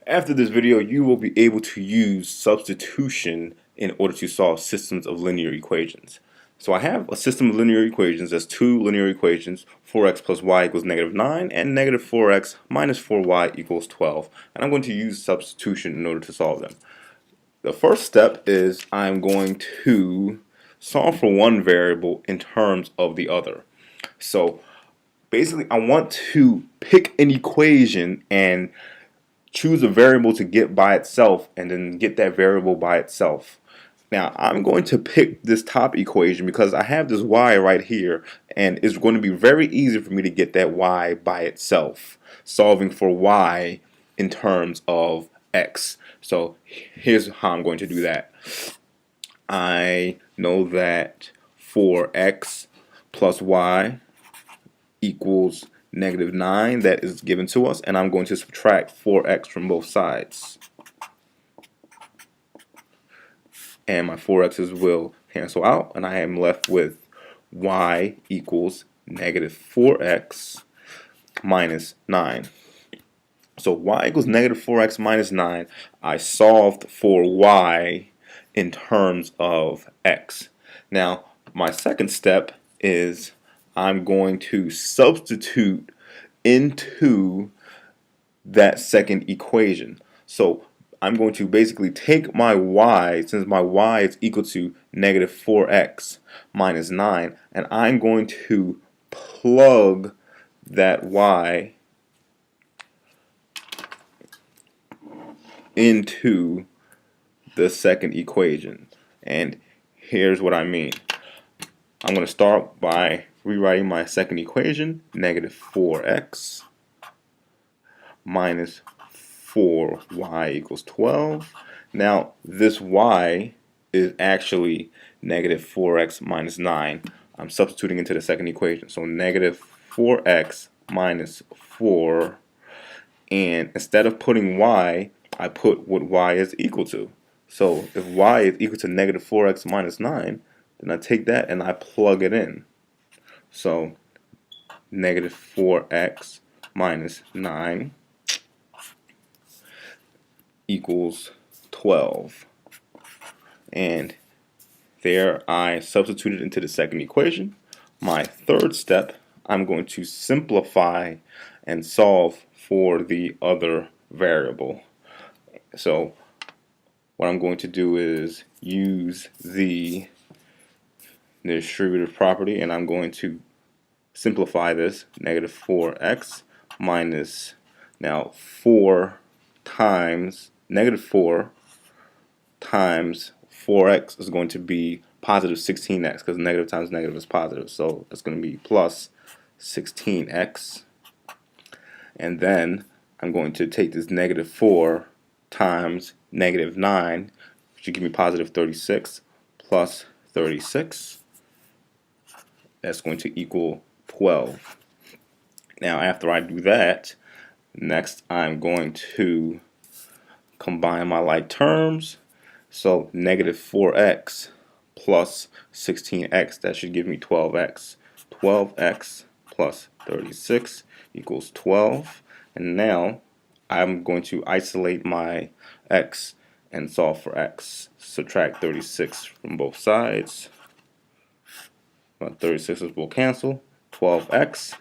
After this video, you will be able to use substitution in order to solve systems of linear equations. So I have a system of linear equations. That's two linear equations, 4x plus y equals -9 and negative 4x minus 4y equals 12. And I'm going to use substitution in order to solve them. The first step is I'm going to solve for one variable in terms of the other. So basically I want to pick an equation and choose a variable to get by itself and then get that variable by itself. Now I'm going to pick this top equation because I have this y right here, and it's going to be very easy for me to get that y by itself, solving for y in terms of x. So here's how I'm going to do that. I know that 4x plus y equals -9, that is given to us, and I'm going to subtract 4x from both sides. And my 4x's will cancel out, and I am left with y equals -4x minus 9. So y equals -4x minus 9. I solved for y in terms of x. Now, my second step is I'm going to substitute into that second equation. So I'm going to basically take my y, since my y is equal to -4x minus 9, and I'm going to plug that y into the second equation. And here's what I mean. I'm going to start by rewriting my second equation, -4x minus 4y equals 12. Now this y is actually -4x minus 9. I'm substituting into the second equation. So -4x minus 4, and instead of putting y, I put what y is equal to. So if y is equal to -4x minus 9, then I take that and I plug it in. So -4x minus 9 equals 12. And there I substituted into the second equation. My third step, I'm going to simplify and solve for the other variable. So what I'm going to do is use the distributive property, and I'm going to simplify this. -4x minus, now 4 times -4 times 4x is going to be positive 16x, because negative times negative is positive, so it's going to be plus 16x. And then I'm going to take this -4 times -9, which should give me positive 36, plus 36. That's going to equal 12. Now after I do that, next I'm going to combine my like terms. So -4x plus 16x, that should give me 12x. 12x plus 36 equals 12. And now I'm going to isolate my x and solve for x. Subtract 36 from both sides. 36's will cancel. 12x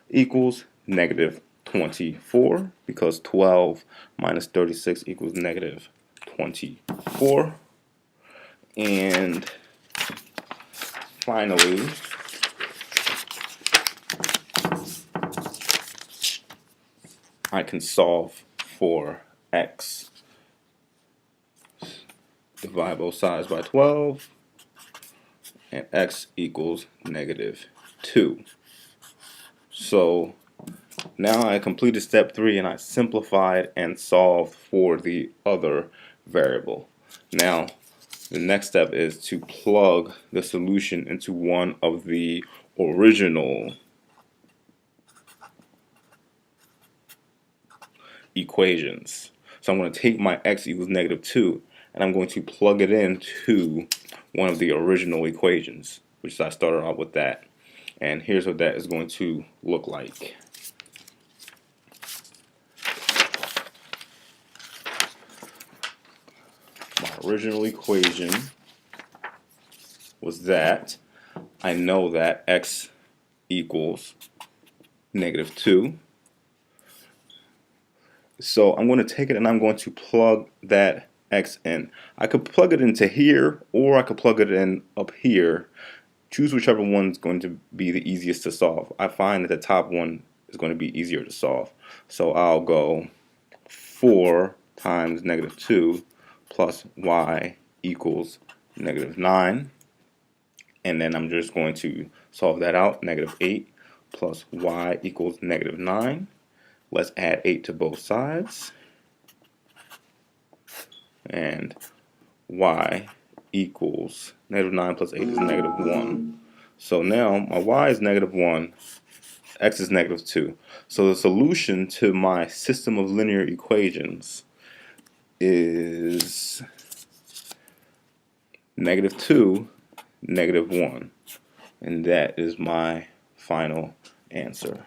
equals -24, because 12 minus 36 equals -24. And finally, I can solve for x. Divide both sides by 12, and x equals -2. So now I completed step 3 and I simplified and solved for the other variable. Now the next step is to plug the solution into one of the original equations. So I'm going to take my x equals -2 and I'm going to plug it into one of the original equations, which I started out with that. And here's what that is going to look like. original equation was that I know that x equals -2. So I'm going to take it and I'm going to plug that x in. I could plug it into here, or I could plug it in up here. Choose whichever one's going to be the easiest to solve. I find that the top one is going to be easier to solve. So I'll go 4 times -2 plus y equals -9. And then I'm just going to solve that out. -8 plus y equals -9. Let's add 8 to both sides. And y equals -9 plus 8 is -1. So now my y is -1, x is -2. So the solution to my system of linear equations is -2, -1. And that is my final answer.